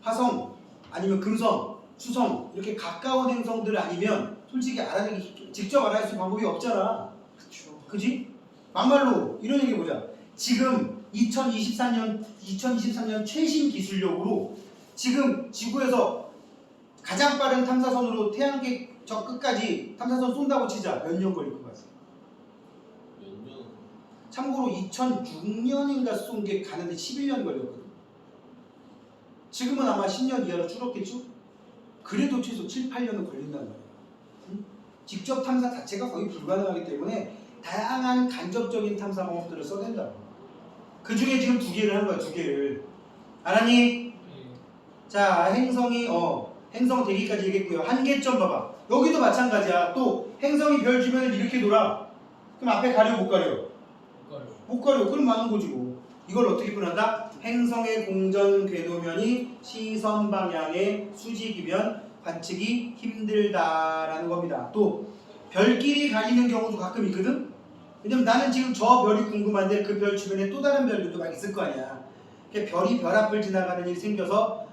Speaker 1: 화성 아니면 금성 수성 이렇게 가까운 행성들 아니면 솔직히 알아내기 직접 알아낼 수 있는 방법이 없잖아. 그쵸. 그지? 막말로 이런 얘기 보자. 지금 2023년 최신 기술력으로 지금 지구에서 가장 빠른 탐사선으로 태양계 저 끝까지 탐사선 쏜다고 치자. 몇 년 걸릴 것 같아?
Speaker 3: 몇 년?
Speaker 1: 참고로 2006년인가 쏜 게 가는데 11년 걸렸거든. 지금은 아마 10년 이하로 줄었겠죠? 그래도 최소 7, 8년은 걸린단 말이야. 응? 직접 탐사 자체가 거의 불가능하기 때문에 다양한 간접적인 탐사 방법들을 써낸다. 그 중에 지금 2개를 한 거야. 2개를. 알았니? 자, 행성 대기까지 얘기했고요. 한계점 봐봐. 여기도 마찬가지야. 또 행성이 별 주변을 이렇게 돌아. 그럼 앞에 가려 못 가려? 못 가려. 그럼 많은 거지 뭐. 이걸 어떻게 표현한다? 행성의 공전 궤도면이 시선 방향의 수직이면 관측이 힘들다라는 겁니다. 또 별끼리 가리는 경우도 가끔 있거든? 왜냐면 나는 지금 저 별이 궁금한데 그 별 주변에 또 다른 별들도 막 있을 거 아니야. 별이 별 앞을 지나가는 일이 생겨서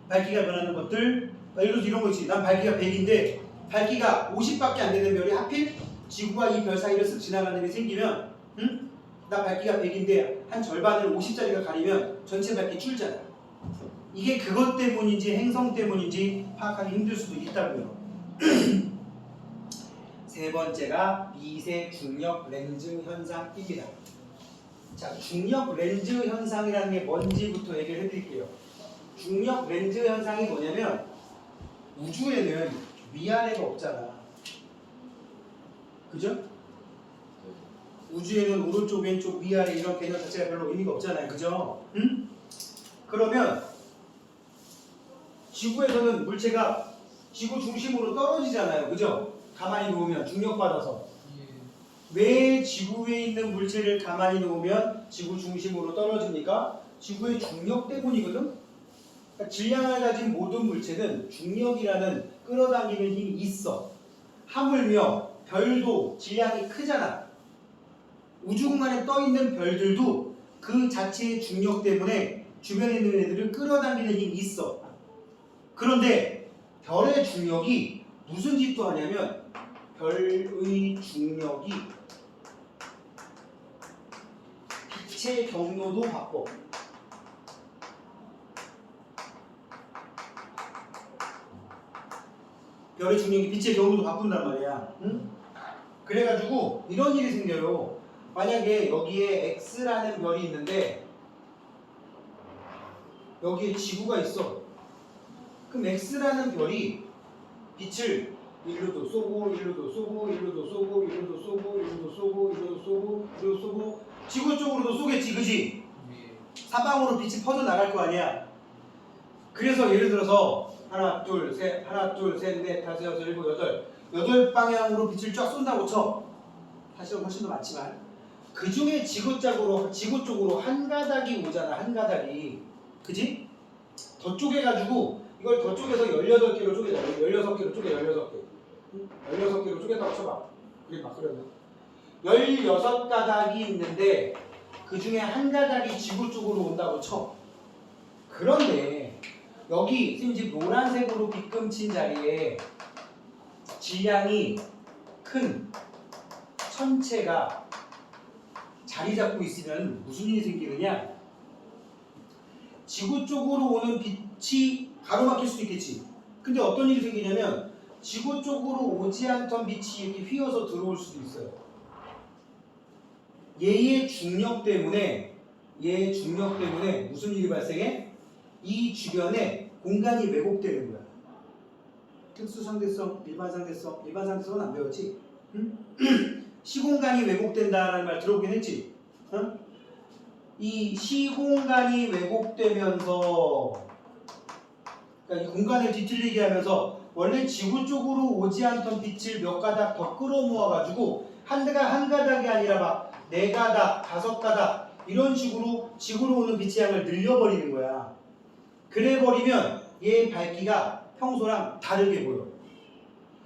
Speaker 1: 밝기가 변하는 것들, 예를 들어서 이런 거 있지. 난 밝기가 100인데 밝기가 50밖에 안 되는 별이 하필 지구와 이 별 사이를 쓱 지나가는 일이 생기면 나 밝기가 100인데 한 절반을 50짜리가 가리면 전체 밝기 줄잖아. 이게 그것 때문인지 행성 때문인지 파악하기 힘들 수도 있다고요. 세 번째가 미세 중력 렌즈 현상입니다. 자, 중력 렌즈 현상이라는 게 뭔지부터 얘기를 해드릴게요. 중력 렌즈 현상이 뭐냐면 우주에는 위아래가 없잖아. 그죠? 우주에는 오른쪽, 왼쪽, 위아래 이런 개념 자체가 별로 의미가 없잖아요. 그죠? 응? 그러면 지구에서는 물체가 지구 중심으로 떨어지잖아요. 그죠? 가만히 놓으면 중력받아서.
Speaker 2: 예.
Speaker 1: 왜 지구에 있는 물체를 가만히 놓으면 지구 중심으로 떨어집니까? 지구의 중력 때문이거든? 그러니까 질량을 가진 모든 물체는 중력이라는 끌어당기는 힘이 있어. 하물며 별도 질량이 크잖아. 우주 공간에 떠 있는 별들도 그 자체의 중력 때문에 주변에 있는 애들을 끌어당기는 힘이 있어. 그런데 별의 중력이 무슨 짓도 하냐면 별의 중력이 빛의 경로도 바꿔. 별의 중력이 빛의 경로도 바꾼단 말이야. 응? 그래가지고 이런 일이 생겨요. 만약에 여기에 X라는 별이 있는데 여기에 지구가 있어. 그럼 X라는 별이 빛을 일로도 쏘고 일로도 쏘고 일로도 쏘고 일로도 쏘고 일로도 쏘고 일로도 쏘고 일로도 쏘고 지구 쪽으로도 쏘겠지, 그지?
Speaker 2: 예.
Speaker 1: 사방으로 빛이 퍼져 나갈 거 아니야. 그래서 예를 들어서 하나 둘 셋 넷 다섯 여섯 일곱 여덟 방향으로 빛을 쫙 쏜다고 쳐. 사실은 훨씬 더 많지만 그 중에 지구 쪽으로 한 가닥이 오잖아. 한 가닥이, 그지? 더 쪼개가지고 이걸 더 쪼개서 18개로 쪼개자. 16개로 쪼개. 16개로 쪼개다고 쳐봐. 그게 막 그러면 16가닥이 있는데 그 중에 한 가닥이 지구 쪽으로 온다고 쳐. 그런데 여기 지금 노란색으로 빗금친 자리에 질량이 큰 천체가 자리 잡고 있으면 무슨 일이 생기느냐? 지구 쪽으로 오는 빛이 가로막힐 수도 있겠지. 근데 어떤 일이 생기냐면 지구 쪽으로 오지 않던 빛이 이렇게 휘어서 들어올 수도 있어요. 얘의 중력 때문에 무슨 일이 발생해? 이 주변에 공간이 왜곡되는 거야. 특수상대성, 일반상대성은 안 배웠지? 응? 시공간이 왜곡된다라는 말 들어보긴 했지? 응? 이 시공간이 왜곡되면서, 그러니까 이 공간을 뒤틀리게 하면서 원래 지구 쪽으로 오지 않던 빛을 몇 가닥 더 끌어모아가지고 한 가닥이 아니라 막 4가닥, 5가닥 이런 식으로 지구로 오는 빛의 양을 늘려버리는 거야. 그래버리면 얘의 밝기가 평소랑 다르게 보여.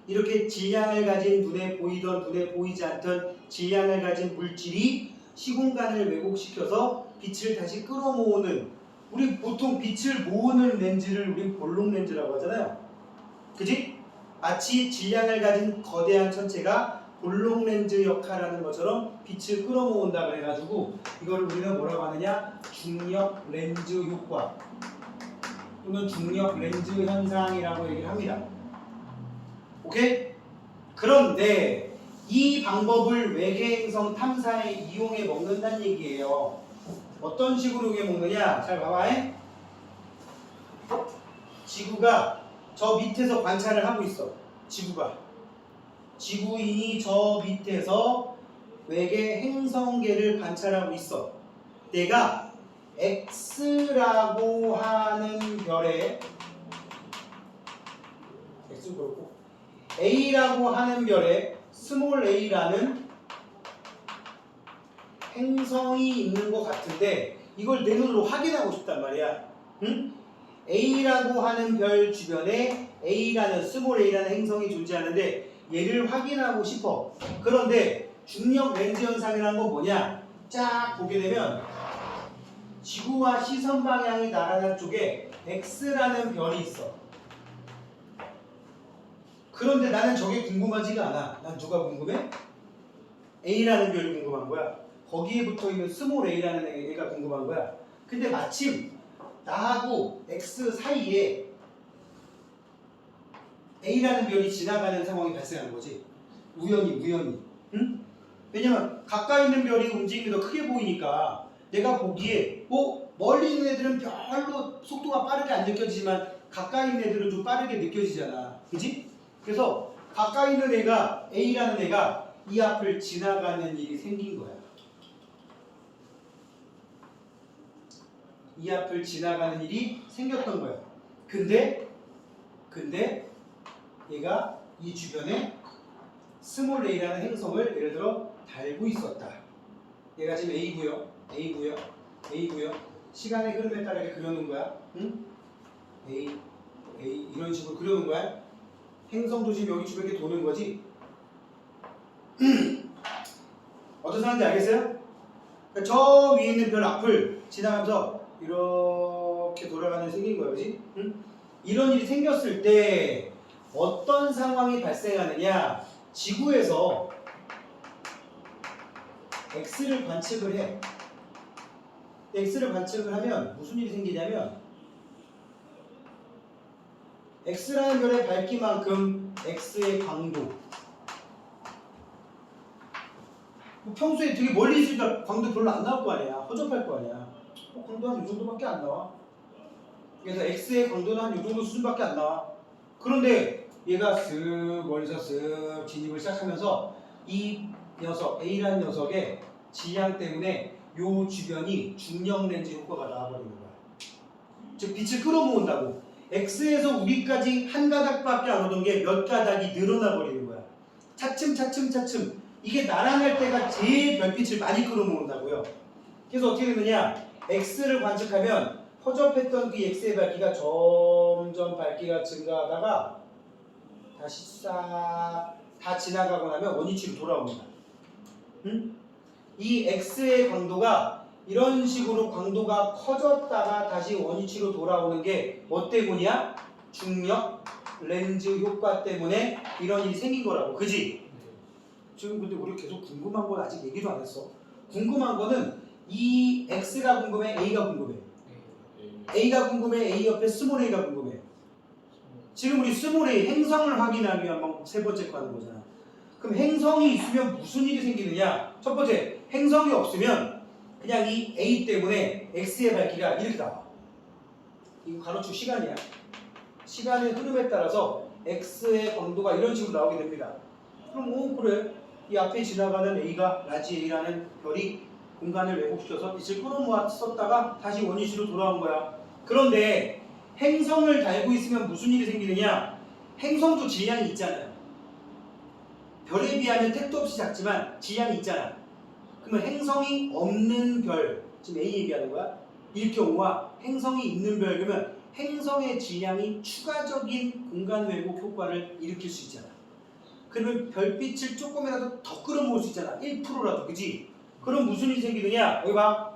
Speaker 1: 이렇게 질량을 가진 눈에 보이던 눈에 보이지 않던 질량을 가진 물질이 시공간을 왜곡시켜서 빛을 다시 끌어모으는, 우리 보통 빛을 모으는 렌즈를 우리 볼록 렌즈라고 하잖아요. 그지? 마치 질량을 가진 거대한 천체가 볼록 렌즈 역할하는 것처럼 빛을 끌어모은다 그래가지고 이걸 우리는 뭐라고 하느냐? 중력 렌즈 효과 또는 중력 렌즈 현상이라고 얘기를 합니다. 오케이? 그런데 이 방법을 외계행성 탐사에 이용해 먹는다는 얘기예요. 어떤 식으로 이용해 먹느냐? 잘 봐봐. 지구가 저 밑에서 관찰을 하고 있어. 지구인이 저 밑에서 외계 행성계를 관찰하고 있어. 내가 X라고 하는 별에 X 그렇고 A라고 하는 별에 스몰 a라는 행성이 있는 것 같은데 이걸 내 눈으로 확인하고 싶단 말이야. 응? A라고 하는 별 주변에 A라는 스몰 a라는 행성이 존재하는데 얘를 확인하고 싶어. 그런데 중력 렌즈 현상이라는 건 뭐냐? 쫙 보게 되면 지구와 시선 방향이 나란한 쪽에 X라는 별이 있어. 그런데 나는 저게 궁금하지가 않아. 난 누가 궁금해? A라는 별이 궁금한 거야. 거기에 붙어있는 스몰 a라는 애가 궁금한 거야. 근데 마침 나하고 X 사이에 A라는 별이 지나가는 상황이 발생하는 거지. 우연히. 응? 왜냐면 가까이 있는 별이 움직임이 더 크게 보이니까 내가 보기에 멀리 있는 애들은 별로 속도가 빠르게 안 느껴지지만 가까이 있는 애들은 좀 빠르게 느껴지잖아. 그지? 그래서 가까이 있는 애가 A라는 애가 이 앞을 지나가는 일이 생긴 거야. 이 앞을 지나가는 일이 생겼던 거야. 근데 얘가 이 주변에 스몰 a라는 행성을 예를 들어 달고 있었다. 얘가 지금 A고요. 시간의 흐름에 따라 이렇게 그려놓은 거야. 응? A 이런 식으로 그려놓은 거야. 행성도 지금 여기 주변에 도는 거지. 어떤 상황인지 알겠어요? 그러니까 저 위에 있는 별 앞을 지나가면서 이렇게 돌아가는 생긴 거야, 그지? 응? 이런 일이 생겼을 때 어떤 상황이 발생하느냐? 지구에서 X를 관측을 해. X를 관측을 하면 무슨 일이 생기냐면 X라는 별의 밝기만큼 X의 강도. 뭐 평소에 되게 멀리 있으니까 광도 별로 안 나올 거 아니야. 허접할 거 아니야. 광도 한 이 정도밖에 안 나와. 그래서 X의 광도는 한 이 정도 수준밖에 안 나와. 그런데 얘가 쓱 멀리서 쓱 진입을 시작하면서 이 녀석, A라는 녀석의 질량 때문에 요 주변이 중력 렌즈 효과가 나와버리는 거야. 즉 빛을 끌어모은다고. X에서 우리까지 한 가닥밖에 안 오던 게 몇 가닥이 늘어나 버리는 거야. 차츰. 이게 날아갈 때가 제일 별빛을 많이 끌어모은다고요. 그래서 어떻게 되느냐? X를 관측하면 허접했던 그 X의 밝기가 점점 밝기가 증가하다가 다시 싹 다 지나가고 나면 원위치로 돌아옵니다. 응? 이 X의 광도가 이런 식으로 광도가 커졌다가 다시 원위치로 돌아오는 게 뭐 때문이야? 중력 렌즈 효과 때문에 이런 일이 생긴 거라고. 그지? 지금 근데 우리 계속 궁금한 건 아직 얘기도 안 했어. 궁금한 거는 이 X가 궁금해, A가 궁금해. A가 궁금해, A 옆에 스몰 A가 궁금해. 지금 우리 스몰 A 행성을 확인하기 위한 세 번째 거 하는 거잖아. 그럼 행성이 있으면 무슨 일이 생기느냐? 첫 번째, 행성이 없으면 그냥 이 A 때문에 X의 밝기가 이렇게 나와. 이거 가로축 시간이야. 시간의 흐름에 따라서 X의 광도가 이런 식으로 나오게 됩니다. 그럼 그래. 이 앞에 지나가는 A가 라지 A라는 별이 공간을 왜곡시켜서 빛을 끌어모았었다가 다시 원위치로 돌아온 거야. 그런데 행성을 달고 있으면 무슨 일이 생기느냐? 행성도 질량이 있잖아요. 별에 비하면 택도 없이 작지만 질량이 있잖아. 그러면 행성이 없는 별, 지금 A 얘기하는 거야. 일 경우와 행성이 있는 별, 그러면 행성의 질량이 추가적인 공간 왜곡 효과를 일으킬 수 있잖아. 그러면 별빛을 조금이라도 더 끌어모을 수 있잖아. 1%라도, 그지? 그럼 무슨 일이 생기느냐? 여기 봐.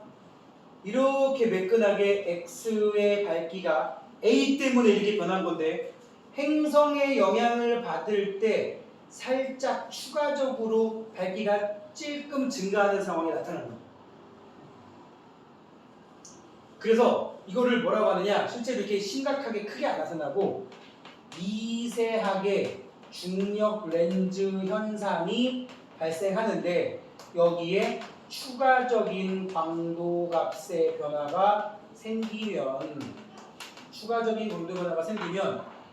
Speaker 1: 이렇게 매끈하게 X의 밝기가 A 때문에 이렇게 변한 건데 행성의 영향을 받을 때 살짝 추가적으로 밝기가 찔끔 증가하는 상황이 나타나는 거야. 그래서 이거를 뭐라고 하느냐? 실제로 이렇게 심각하게 크게 안 나타나고 미세하게 중력 렌즈 현상이 발생하는데 여기에 추가적인 광도 값의 변화가 생기면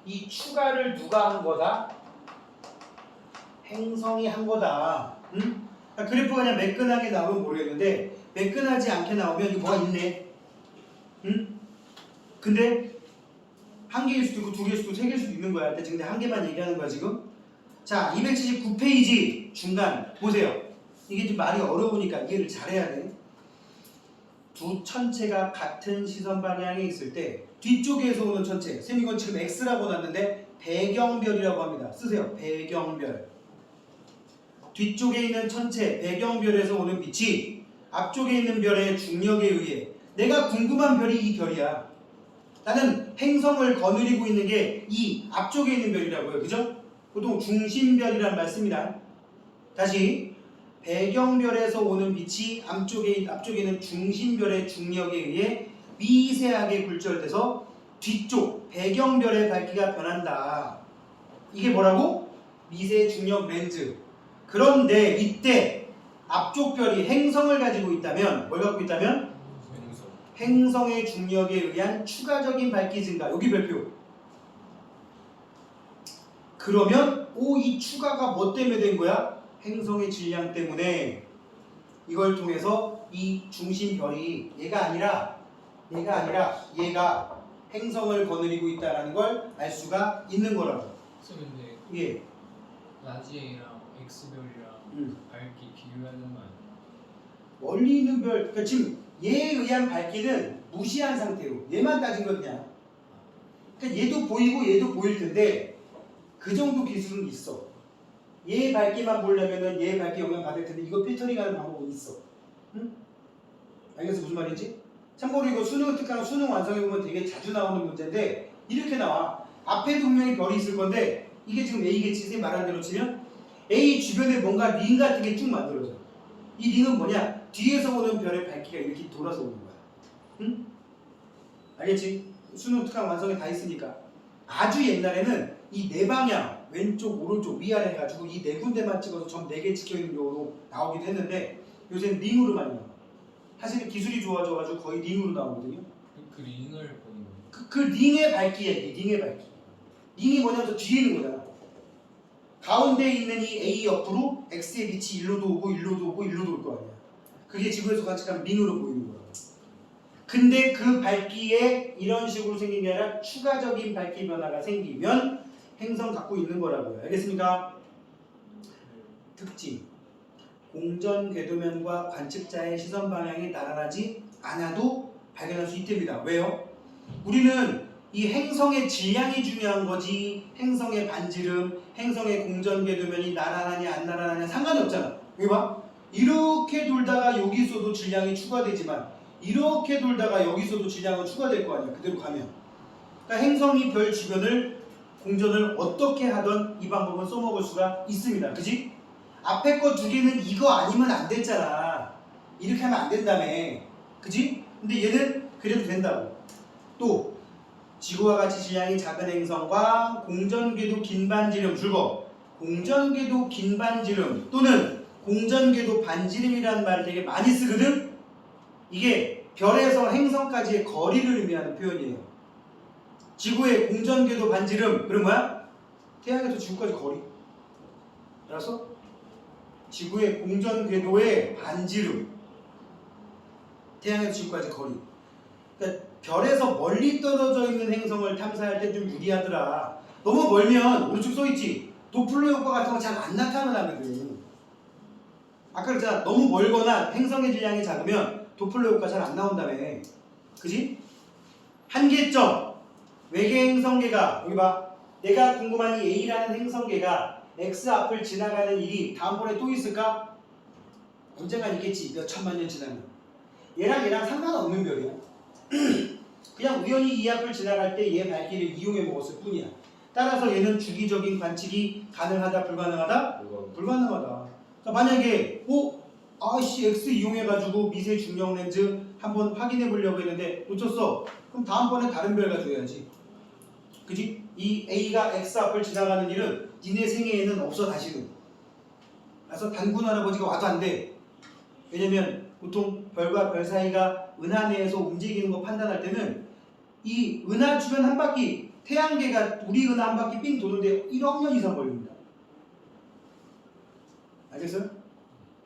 Speaker 1: 이 추가를 누가 한 거다? 행성이 한 거다. 응? 그래프가 그냥 매끈하게 나오면 모르겠는데 매끈하지 않게 나오면 이거 뭐가 있네. 응? 근데 한 개일 수도 있고 두 개일 수도 있고 세 개일 수도 있는 거야. 근데 한 개만 얘기하는 거야 지금. 자, 279페이지 중간 보세요. 이게 좀 말이 어려우니까 이해를 잘해야 돼. 두 천체가 같은 시선 방향에 있을 때 뒤쪽에서 오는 천체, 쌤 이건 지금 X라고 놨는데 배경별이라고 합니다. 쓰세요. 배경별. 뒤쪽에 있는 천체, 배경별에서 오는 빛이 앞쪽에 있는 별의 중력에 의해 내가 궁금한 별이 이 별이야. 나는 행성을 거느리고 있는 게 이 앞쪽에 있는 별이라고요. 그죠? 보통 중심별이란 말씀이다. 다시 배경별에서 오는 빛이 앞쪽에 있는 중심별의 중력에 의해 미세하게 굴절돼서 뒤쪽 배경별의 밝기가 변한다. 이게 뭐라고? 미세 중력 렌즈. 그런데 이때 앞쪽 별이 행성을 가지고 있다면 뭘 갖고 있다면? 행성의 중력에 의한 추가적인 밝기 증가. 여기 별표. 그러면 이 추가가 뭐 때문에 된 거야? 행성의 질량 때문에 이걸 통해서 이 중심별이 얘가 아니라 얘가 행성을 거느리고 있다는 걸 알 수가 있는 거라고.
Speaker 2: 그래서 근데
Speaker 1: 예.
Speaker 2: 라지 A랑 X별이랑 밝기 비교해야 되는 거 아니에요?
Speaker 1: 멀리 있는 별, 그러니까 지금 얘에 의한 밝기는 무시한 상태로 얘만 따진 거 그냥. 그러니까 얘도 보이고 얘도 보일 텐데 그 정도 기술은 있어. 얘 밝기만 보려면은 얘 밝기 영향 받을 텐데 이거 필터링하는 방법은 있어. 응? 알겠어 무슨 말인지? 참고로 이거 수능 특강 수능 완성해 보면 되게 자주 나오는 문제인데 이렇게 나와. 앞에 분명히 별이 있을 건데 이게 지금 A겠지. 선생님 말한 대로 치면 A 주변에 뭔가 링 같은 게 쭉 만들어져. 이 링은 뭐냐? 뒤에서 오는 별의 밝기가 이렇게 돌아서 오는 거야. 응? 알겠지? 수능 특강 완성에 다 있으니까. 아주 옛날에는 이 네 방향 왼쪽 오른쪽 위아래 해가지고 이 네 군데만 찍어서 점 4개 찍혀있는 경우로 나오기도 했는데 요새는 링으로 많이 나와. 사실 기술이 좋아져가지고 거의 링으로 나오거든요.
Speaker 2: 그 링을 보는 거예요?
Speaker 1: 그 링의 밝기야 이게 링의 밝기. 링이 뭐냐면 저 뒤에 있는 거잖아. 가운데 있는 이 A 옆으로 X의 빛이 일로도 오고 일로도 오고 일로도 올 거 아니야. 그게 지구에서 관측한 링으로 보이는 거야. 근데 그 밝기에 이런 식으로 생긴 게 아니라 추가적인 밝기 변화가 생기면 행성 갖고 있는 거라고요. 알겠습니까? 특징. 공전 궤도면과 관측자의 시선 방향이 나란하지 않아도 발견할 수 있답니다. 왜요? 우리는 이 행성의 질량이 중요한 거지 행성의 반지름, 행성의 공전 궤도면이 나란하냐 안 나란하냐 상관이 없잖아. 여기 봐. 이렇게 돌다가 여기서도 질량이 추가되지만 이렇게 돌다가 여기서도 질량은 추가될 거 아니야. 그대로 가면. 그러니까 행성이 별 주변을 공전을 어떻게 하던 이 방법은 써먹을 수가 있습니다. 그지? 앞에 거 두 개는 이거 아니면 안 됐잖아. 이렇게 하면 안 된다며. 그지? 근데 얘는 그래도 된다고. 또 지구와 같이 질량이 작은 행성과 공전궤도 긴 반지름 줄거 공전궤도 긴 반지름 또는 공전궤도 반지름이라는 말을 되게 많이 쓰거든. 이게 별에서 행성까지의 거리를 의미하는 표현이에요. 지구의 공전궤도 반지름 그런 뭐야? 태양에서 지구까지 거리. 알았어? 지구의 공전궤도의 반지름 태양에서 지구까지 거리. 그러니까 별에서 멀리 떨어져 있는 행성을 탐사할 때 좀 유리하더라. 너무 멀면 오른쪽 써있지. 도플러 효과 같은 거 잘 안 나타나거든. 아까 그랬잖아. 너무 멀거나 행성의 질량이 작으면 도플러 효과 잘 안 나온다며. 그지? 한계점. 외계 행성계가 여기 봐. 내가 궁금한 이 A라는 행성계가 X 앞을 지나가는 일이 다음번에 또 있을까? 언젠간 있겠지. 몇 천만 년 지나면. 얘랑 상관없는 별이야. 그냥 우연히 이 앞을 지나갈 때 얘 밝기를 이용해 먹었을 뿐이야. 따라서 얘는 주기적인 관측이 가능하다 불가능하다? 불가능하다. 자, 만약에 아씨 X 이용해가지고 미세 중력 렌즈 한번 확인해 보려고 했는데 놓쳤어. 그럼 다음번에 다른 별 가져야지. 그지? 이 A가 X 앞을 지나가는 일은 니네 생애에는 없어 다시는. 그래서 단군 할아버지가 와도 안 돼. 왜냐면 보통 별과 별 사이가 은하 내에서 움직이는 거 판단할 때는 이 은하 주변 한 바퀴 태양계가 우리 은하 한 바퀴 삥 도는데 1억 년 이상 걸립니다. 알겠어요?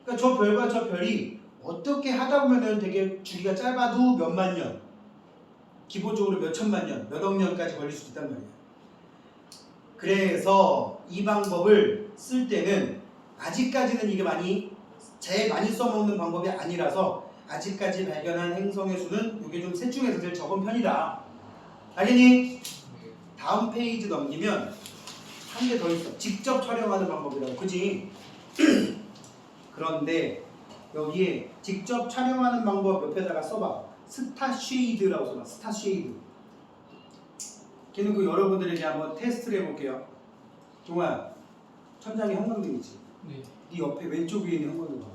Speaker 1: 그러니까 저 별과 저 별이 어떻게 하다 보면은 되게 주기가 짧아도 몇만 년, 기본적으로 몇 천만 년, 몇억 년까지 걸릴 수 있단 말이야. 그래서 이 방법을 쓸 때는 아직까지는 이게 제일 많이 써먹는 방법이 아니라서 아직까지 발견한 행성의 수는 이게 좀 셋 중에서 제일 적은 편이다. 알겠니? 다음 페이지 넘기면 한 개 더 있어. 직접 촬영하는 방법이라고. 그지? 그런데 여기에 직접 촬영하는 방법 옆에다가 써봐. 스타쉐이드라고 써봐. 스타쉐이드. 걔는 그 여러분들에게 한번 테스트를 해볼게요. 동아, 천장에 형광등 있지?
Speaker 2: 네.
Speaker 1: 네 옆에 왼쪽 위에 있는 형광등 봐봐.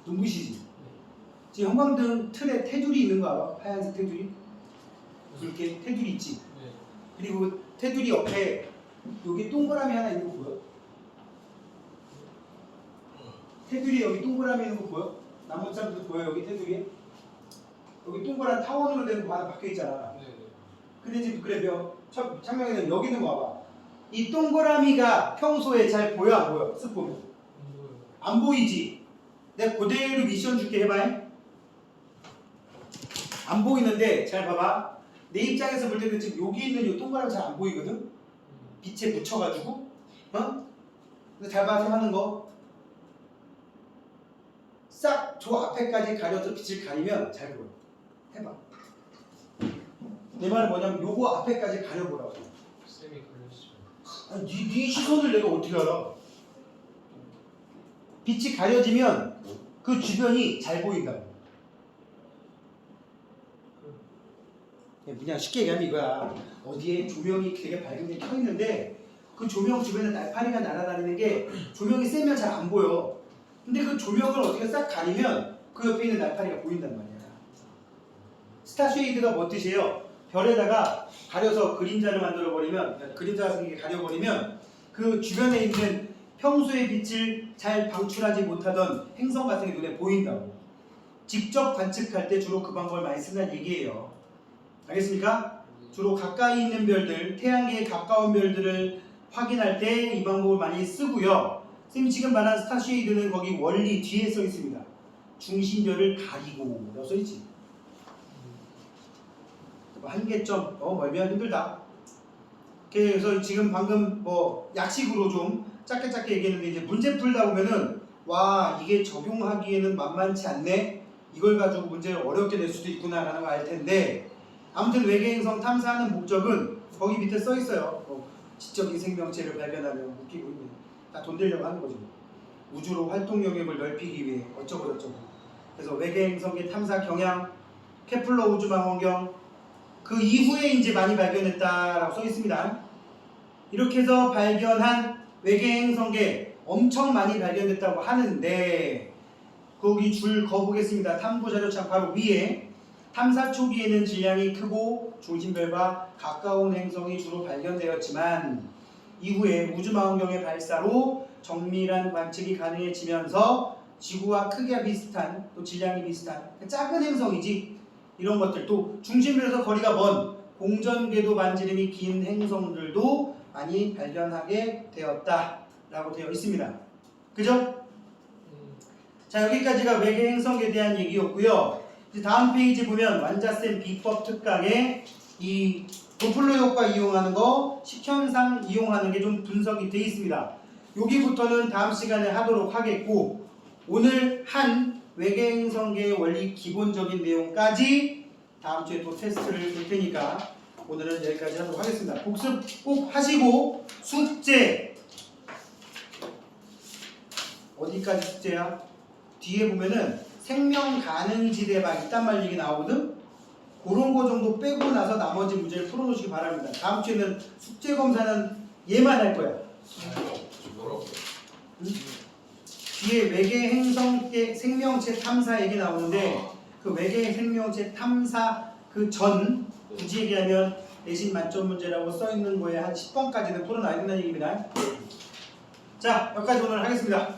Speaker 1: 눈부시지?
Speaker 2: 네.
Speaker 1: 지금 형광등 틀에 테두리 있는 거 알아? 하얀색 테두리? 이렇게 테두리 있지?
Speaker 2: 네.
Speaker 1: 그리고 테두리 옆에 여기 동그라미 하나 있는 거 보여? 테두리에 여기 동그라미 있는 거 보여? 나무 짝도 보여? 여기 테두리에? 여기 동그란 타원으로 된 거 하나 박혀 있잖아.
Speaker 2: 네.
Speaker 1: 근데 지금 그래 창명이는 여기 있는 거 봐봐. 이 동그라미가 평소에 잘 보여 안 보여? 쓱 보면 안 보이지? 내가 그대로 미션 줄게 해봐. 안 보이는데 잘 봐봐. 내 입장에서 볼 때는 지금 여기 있는 이 동그라미 잘 안 보이거든? 빛에 묻혀가지고 근데 잘 봐서 하는 거 싹 저 앞에까지 가려서 빛을 가리면 잘 보여. 해봐. 내 말은 뭐냐면 요거 앞에까지 가려보라고.
Speaker 2: 쌤이 걸렸어.
Speaker 1: 아니, 네 시선을 내가 어떻게 알아? 빛이 가려지면 그 주변이 잘 보인다고. 그냥 쉽게 얘기하면 이거야. 어디에 조명이 되게 밝은 게 켜 있는데 그 조명 주변에 날파리가 날아다니는 게 조명이 세면 잘 안 보여. 근데 그 조명을 어떻게 싹 가리면 그 옆에 있는 날파리가 보인단 말이야. 스타쉐이드가 뭐 뜻이에요? 별에다가 가려서 그림자를 만들어 버리면, 그림자가 생기게 가려버리면 그 주변에 있는 평소의 빛을 잘 방출하지 못하던 행성 같은 게 눈에 보인다고. 직접 관측할 때 주로 그 방법을 많이 쓴다는 얘기예요. 알겠습니까? 주로 가까이 있는 별들, 태양계에 가까운 별들을 확인할 때 이 방법을 많이 쓰고요. 선생님이 지금 말한 스타쉐이드는 거기 원리 뒤에 써 있습니다. 중심별을 가리고 라고 써 있지. 한계점 너무 멀면 힘들다. 그래서 지금 방금 뭐 약식으로 좀 짧게 얘기했는데 이제 문제 풀다 보면은 와 이게 적용하기에는 만만치 않네. 이걸 가지고 문제를 어렵게 낼 수도 있구나라는 걸 알 텐데 아무튼 외계 행성 탐사하는 목적은 거기 밑에 써 있어요. 지적인 생명체를 발견하면 웃기고 있네. 다 돈 되려고 하는 거죠. 우주로 활동 영역을 넓히기 위해 어쩌고 저쩌고. 그래서 외계 행성의 탐사 경향, 케플러 우주망원경 그 이후에 이제 많이 발견했다라고 써 있습니다. 이렇게 해서 발견한 외계 행성계 엄청 많이 발견됐다고 하는데 거기 줄 거보겠습니다. 탐구 자료창 바로 위에 탐사 초기에는 질량이 크고 중심별과 가까운 행성이 주로 발견되었지만 이후에 우주망원경의 발사로 정밀한 관측이 가능해지면서 지구와 크기가 비슷한 또 질량이 비슷한 작은 행성이지 이런 것들 또 중심별에서 거리가 먼 공전궤도 반지름이 긴 행성들도 많이 발견하게 되었다라고 되어 있습니다. 그죠? 자 여기까지가 외계 행성에 대한 얘기였고요. 이제 다음 페이지 보면 완자쌤 비법 특강에 이 도플러 효과 이용하는 거, 식현상 이용하는 게 좀 분석이 되어 있습니다. 여기부터는 다음 시간에 하도록 하겠고 오늘 한 외계 행성계의 원리 기본적인 내용까지 다음 주에 또 테스트를 줄 테니까 오늘은 여기까지 하도록 하겠습니다. 복습 꼭 하시고 숙제 어디까지 숙제야? 뒤에 보면은 생명 가능지대가 있단 말 얘기 나오거든? 그런 거 정도 빼고 나서 나머지 문제를 풀어놓으시기 바랍니다. 다음 주에는 숙제 검사는 얘만 할 거야.
Speaker 3: 뭐라고?
Speaker 1: 응? 뒤에 외계 행성계 생명체 탐사 얘기 나오는데 그 외계 생명체 탐사 그 전 굳이 얘기하면 내신 만점 문제라고 써 있는 거에 한 10번까지는 풀어놔야 된다는 얘기입니다. 자, 여기까지 오늘 하겠습니다.